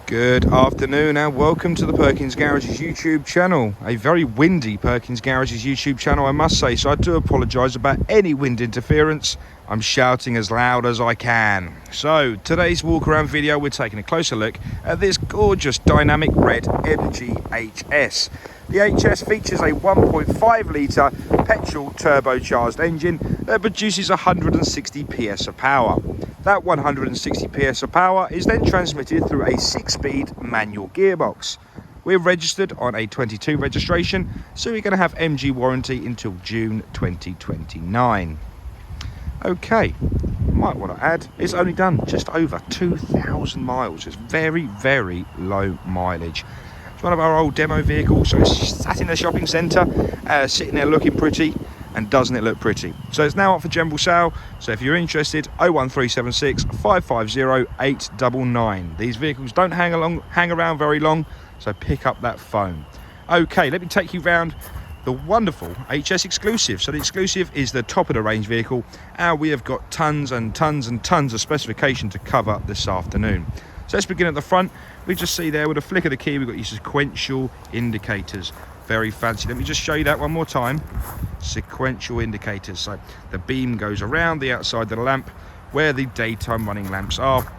Good afternoon and welcome to the Perkins Garages YouTube channel. A very windy Perkins Garages YouTube channel, I must say, so I do apologise about any wind interference. I'm shouting as loud as I can. So today's walk around video, we're taking a closer look at this gorgeous dynamic red MG HS. The HS features a 1.5 litre petrol turbocharged engine that produces 160 PS of power. That 160 PS of power is then transmitted through a 6-speed manual gearbox. We're registered on a 22 registration, so we're going to have MG warranty until June 2029. Okay, might want to add, it's only done just over 2,000 miles. It's very, very low mileage. It's one of our old demo vehicles, so it's sat in the shopping centre, sitting there looking pretty. And doesn't it look pretty? So it's now up for general sale, so if you're interested, 01376 550 899. These vehicles don't hang around very long, so pick up that phone. Okay, let me take you round the wonderful HS Exclusive. So the Exclusive is the top of the range vehicle, and we have got tons and tons and tons of specification to cover this afternoon. So let's begin at the front. We just see there with a flick of the key, we've got these sequential indicators. Very fancy. Let me just show you that one more time. Sequential indicators. So the beam goes around the outside of the lamp where the daytime running lamps are.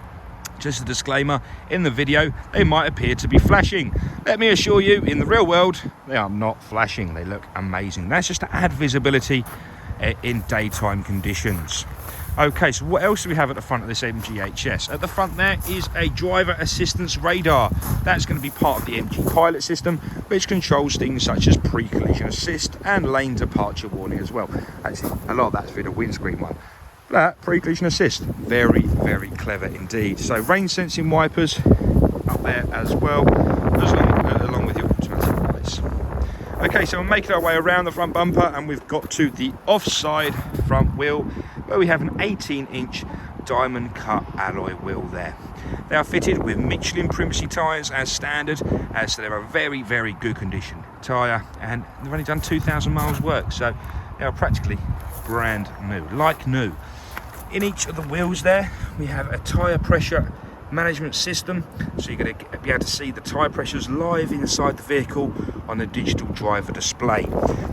Just a disclaimer, in the video they might appear to be flashing. Let me assure you, in the real world they are not flashing. They look amazing. That's just to add visibility in daytime conditions. Okay, so what else do we have at the front of this MG HS? At the front there is a driver assistance radar. That's going to be part of the MG pilot system, which controls things such as pre-collision assist and lane departure warning as well. Actually, a lot of that's through the windscreen one. That pre-collision assist, very, very clever indeed. So rain sensing wipers up there as well, along with your automatic lights. Okay, so we're making our way around the front bumper, and we've got to the offside front wheel, where we have an 18-inch diamond cut alloy wheel there. They are fitted with Michelin Primacy tyres as standard, so they're a very, very good condition tyre, and they've only done 2,000 miles work, so they are practically brand new, like new. In each of the wheels there, we have a tyre pressure management system, so you're going to be able to see the tyre pressures live inside the vehicle on the digital driver display.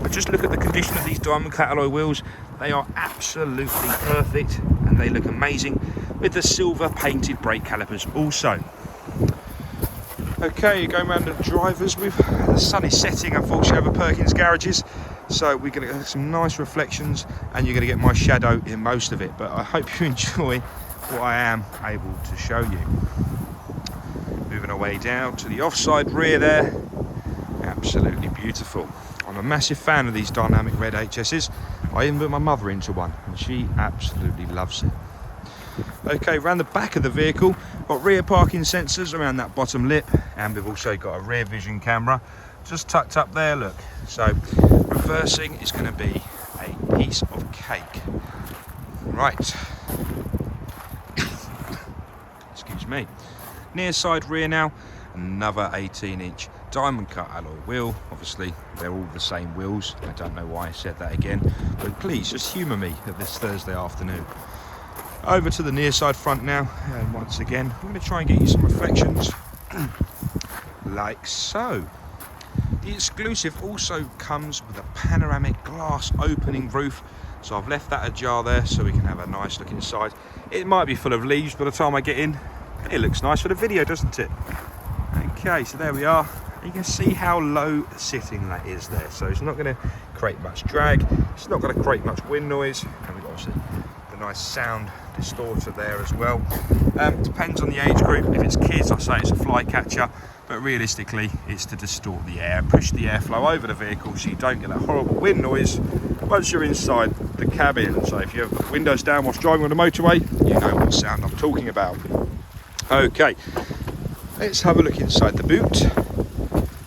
But just look at the condition of these diamond cut alloy wheels. They are absolutely perfect and they look amazing with the silver painted brake calipers also. Okay, going around the drivers, the sun is setting unfortunately over Perkins Garages, so we're going to get some nice reflections and you're going to get my shadow in most of it, but I hope you enjoy what I am able to show you. Moving our way down to the offside rear there, absolutely beautiful. I'm a massive fan of these dynamic red HSs. I even put my mother into one and she absolutely loves it. Okay, around the back of the vehicle, got rear parking sensors around that bottom lip, and we've also got a rear vision camera just tucked up there, look. So reversing is going to be a piece of cake. Right. Excuse me. Near side rear now, another 18-inch diamond cut alloy wheel. Obviously they're all the same wheels. I don't know why I said that again, but please just humour me at this Thursday afternoon. Over to the near side front now, and once again I'm going to try and get you some reflections like so. The Exclusive also comes with a panoramic glass opening roof, so I've left that ajar there so we can have a nice look inside. It might be full of leaves by the time I get in. It looks nice for the video, doesn't it? Okay, so there we are. You can see how low sitting that is there, so it's not going to create much drag, it's not going to create much wind noise, and we've got obviously the nice sound distorter there as well. Depends on the age group. If it's kids, I say it's a fly catcher, but realistically it's to distort the air, push the airflow over the vehicle so you don't get that horrible wind noise once you're inside the cabin. So if you have the windows down whilst driving on the motorway, you know what sound I'm talking about. Okay, let's have a look inside the boot,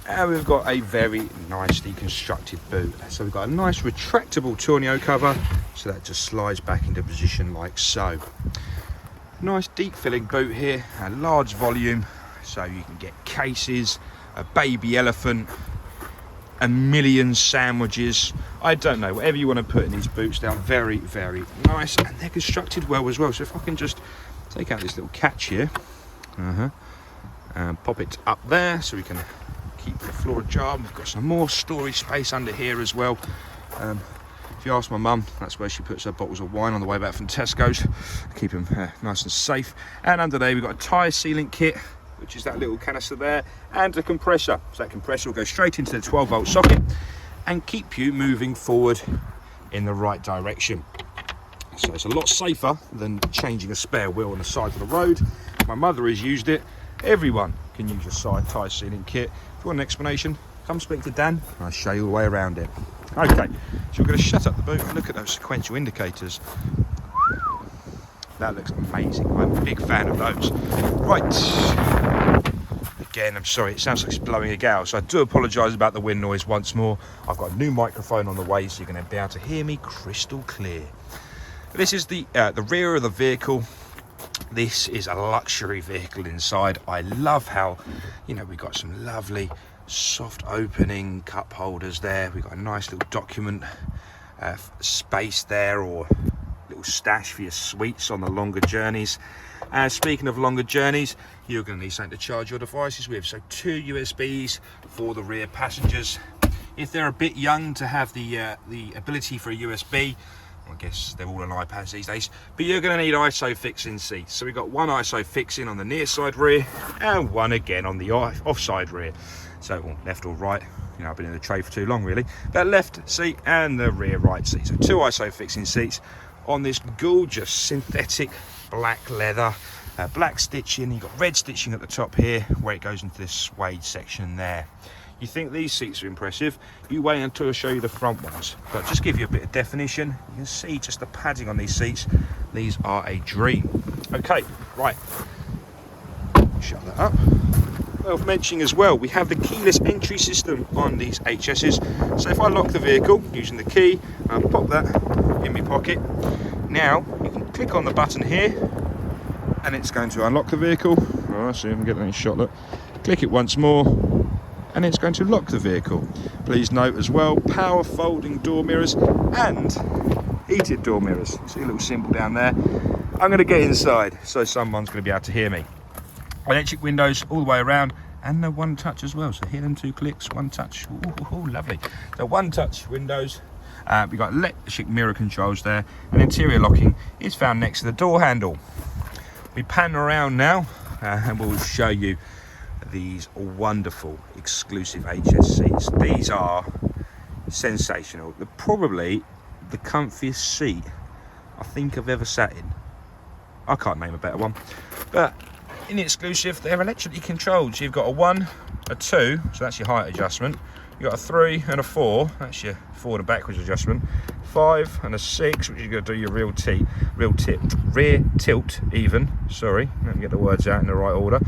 and we've got a very nicely constructed boot. So we've got a nice retractable tonneau cover, so that just slides back into position like so. Nice deep filling boot here, a large volume, so you can get cases, a baby elephant, a million sandwiches. I don't know, whatever you want to put in these boots. They are very, very nice, and they're constructed well as well. So if I can just take out this little catch here, Pop it up there so we can keep the floor ajar. We've got some more storage space under here as well. If you ask my mum, that's where she puts her bottles of wine on the way back from Tesco's. Keep them nice and safe. And under there we've got a tyre sealant kit, which is that little canister there, and a compressor. So that compressor will go straight into the 12-volt socket and keep you moving forward in the right direction. So it's a lot safer than changing a spare wheel on the side of the road. My mother has used it. Everyone can use a side tyre sealant kit. If you want an explanation, come speak to Dan and I'll show you the way around it. Okay, so we're going to shut up the boot and look at those sequential indicators. That looks amazing. I'm a big fan of those. Right. Again, I'm sorry, it sounds like it's blowing a gale, so I do apologise about the wind noise once more. I've got a new microphone on the way, so you're going to be able to hear me crystal clear. This is the rear of the vehicle. This is a luxury vehicle inside. I love how, we've got some lovely soft opening cup holders there. We've got a nice little document space there, or little stash for your sweets on the longer journeys. Speaking of longer journeys, you're going to need something to charge your devices with. So 2 USBs for the rear passengers. If they're a bit young to have the ability for a USB, I guess they're all on iPads these days, but you're going to need ISO fixing seats. So we've got one ISO fixing on the near side rear and one again on the offside rear. So left or right, I've been in the trade for too long really. That left seat and the rear right seat. So 2 ISO fixing seats on this gorgeous synthetic black leather, black stitching. You've got red stitching at the top here where it goes into this suede section there. You think these seats are impressive, you wait until I show you the front ones. But just give you a bit of definition, you can see just the padding on these seats. These are a dream. Okay, right, shut that up. Worth mentioning as well, we have the keyless entry system on these HSs. So if I lock the vehicle using the key, I'll pop that in my pocket. Now you can click on the button here and it's going to unlock the vehicle. Oh, I see, I'm getting a shot. Look, click it once more and it's going to lock the vehicle. Please note as well, power folding door mirrors and heated door mirrors. See a little symbol down there. I'm going to get inside so someone's going to be able to hear me. Electric windows all the way around, and the one touch as well. So hear them 2 clicks, one touch. Ooh, lovely. So one touch windows. We've got electric mirror controls there, and interior locking is found next to the door handle. We pan around now and we'll show you these wonderful exclusive HS seats. These are sensational. They're probably the comfiest seat I think I've ever sat in. I can't name a better one. But in the exclusive, they're electrically controlled. So you've got a 1, a 2, so that's your height adjustment. You've got a 3 and a 4, that's your forward and backwards adjustment. 5 and a 6, which is going to do your rear tilt even. Sorry, let me get the words out in the right order.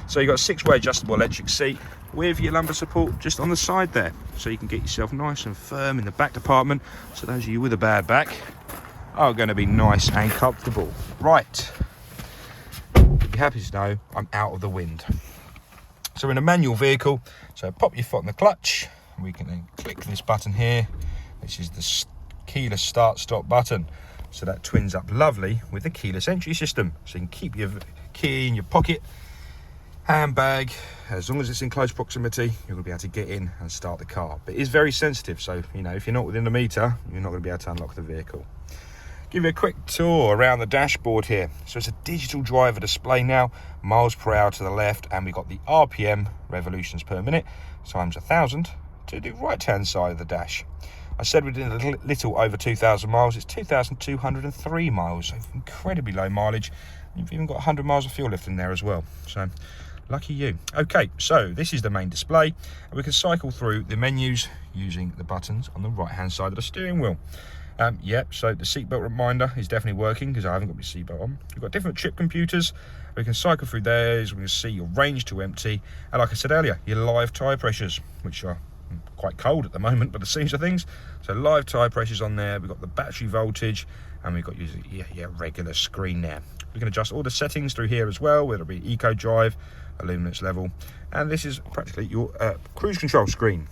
So you've got a 6-way adjustable electric seat with your lumbar support just on the side there. So you can get yourself nice and firm in the back department. So those of you with a bad back are going to be nice and comfortable. Right, you're happy to know I'm out of the wind. So we're in a manual vehicle, so pop your foot on the clutch, and we can then click this button here, which is the keyless start-stop button. So that twins up lovely with the keyless entry system. So you can keep your key in your pocket, handbag, as long as it's in close proximity, you're going to be able to get in and start the car. But it is very sensitive, so if you're not within the meter, you're not going to be able to unlock the vehicle. Give you a quick tour around the dashboard here. So it's a digital driver display now, miles per hour to the left, and we've got the RPM, revolutions per minute, times 1,000 to the right-hand side of the dash. I said we did a little over 2,000 miles. It's 2,203 miles, so incredibly low mileage. You've even got 100 miles of fuel left in there as well. So lucky you. Okay, so this is the main display, and we can cycle through the menus using the buttons on the right-hand side of the steering wheel. So the seatbelt reminder is definitely working because I haven't got my seatbelt on. We've got different trip computers. We can cycle through those. We can see your range to empty. And like I said earlier, your live tyre pressures, which are quite cold at the moment, but the seams of things. So live tyre pressures on there. We've got the battery voltage, and we've got your regular screen there. We can adjust all the settings through here as well, whether it be eco drive, illuminance level. And this is practically your cruise control screen.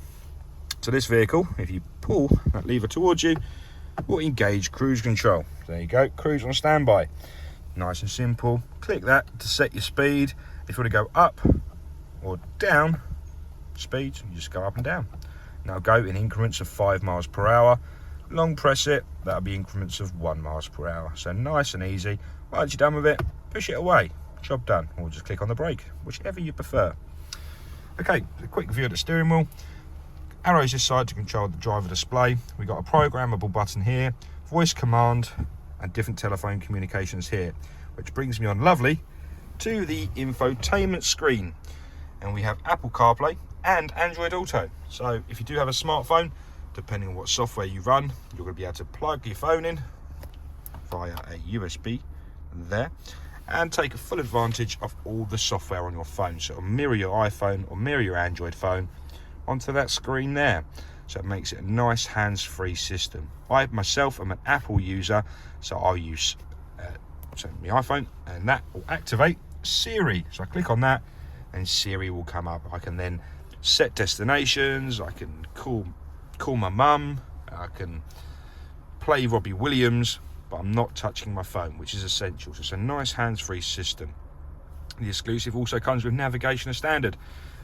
So this vehicle, if you pull that lever towards you, will engage cruise control. There you go, cruise on standby. Nice and simple. Click that to set your speed. If you want to go up or down speed, you just go up and down. Now go in increments of 5 miles per hour. Long press it, that'll be increments of 1 miles per hour. So nice and easy. Once you're done with it, push it away. Job done. Or just click on the brake, whichever you prefer. Okay, a quick view of the steering wheel. Arrows this side to control the driver display. We've got a programmable button here, voice command, and different telephone communications here, which brings me on lovely to the infotainment screen. And we have Apple CarPlay and Android Auto. So if you do have a smartphone, depending on what software you run, you're going to be able to plug your phone in via a USB there and take full advantage of all the software on your phone. So it'll mirror your iPhone or mirror your Android phone onto that screen there. So it makes it a nice hands-free system. I myself am an Apple user, so I'll use my iPhone, and that will activate Siri. So I click on that and Siri will come up. I can then set destinations, I can call my mum, I can play Robbie Williams, but I'm not touching my phone, which is essential. So it's a nice hands-free system. The exclusive also comes with navigation as standard,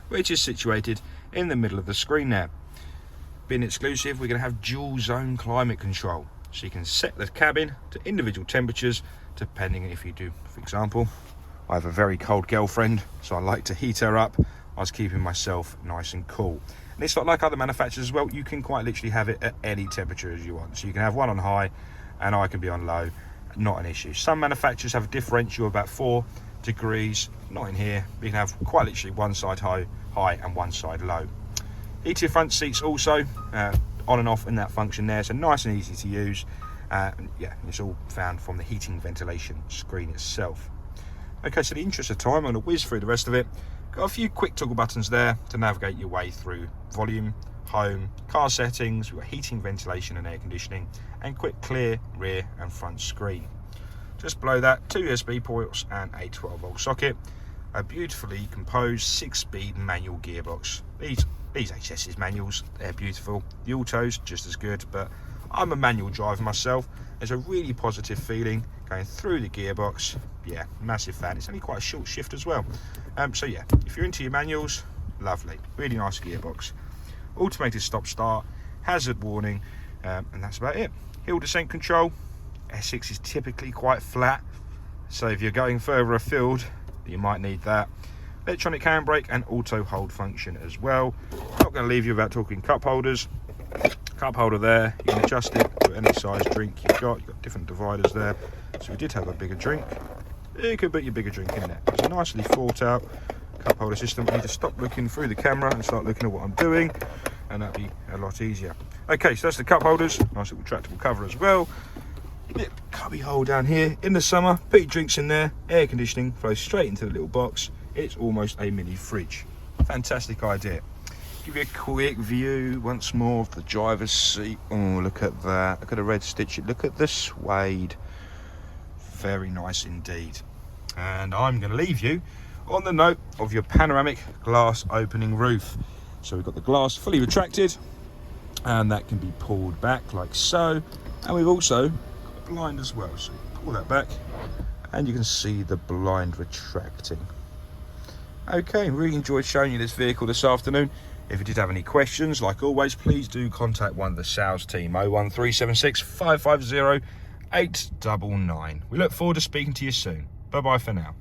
which is situated in the middle of the screen there. Being exclusive, we're going to have dual zone climate control, so you can set the cabin to individual temperatures depending if you do. For example, I have a very cold girlfriend, so I like to heat her up. I was keeping myself nice and cool. And it's not like other manufacturers as well. You can quite literally have it at any temperature as you want. So you can have one on high and I can be on low, not an issue. Some manufacturers have a differential of about 4 degrees, not in here. You can have quite literally one side high and one side low. Heated front seats also, on and off in that function there, so nice and easy to use. Yeah, it's all found from the heating ventilation screen itself. Okay, so in the interest of time, I'm going to whiz through the rest of it. Got a few quick toggle buttons there to navigate your way through volume, home, car settings. We've got heating, ventilation and air conditioning, and quick clear rear and front screen. Just below that, 2 USB ports and a 12-volt socket. A beautifully composed 6-speed manual gearbox. These HS's manuals, they're beautiful. The autos, just as good, but I'm a manual driver myself. There's a really positive feeling going through the gearbox. Yeah, massive fan. It's only quite a short shift as well. So yeah, if you're into your manuals, lovely. Really nice gearbox. Automated stop-start, hazard warning, and that's about it. Hill descent control. Essex is typically quite flat, so if you're going further afield, you might need that. Electronic handbrake and auto hold function as well. Not going to leave you without talking cup holders. Cup holder there, you can adjust it to any size drink you've got. You've got different dividers there. So if you did have a bigger drink, you could put your bigger drink in there. It's a nicely thought out cup holder system. I need to stop looking through the camera and start looking at what I'm doing, and that'd be a lot easier. Okay, so that's the cup holders. Nice little retractable cover as well. Cubby hole down here. In the summer, put your drinks in there. Air conditioning flows straight into the little box. It's almost a mini fridge. Fantastic idea. Give you a quick view once more of the driver's seat. Oh, look at that. Look at the red stitch. Look at the suede. Very nice indeed. And I'm going to leave you on the note of your panoramic glass opening roof. So we've got the glass fully retracted, and that can be pulled back like so. And we've also got a blind as well. So you pull that back and you can see the blind retracting. Okay, really enjoyed showing you this vehicle this afternoon. If you did have any questions, like always, please do contact one of the sales team, 01376 550 899. We look forward to speaking to you soon. Bye bye for now.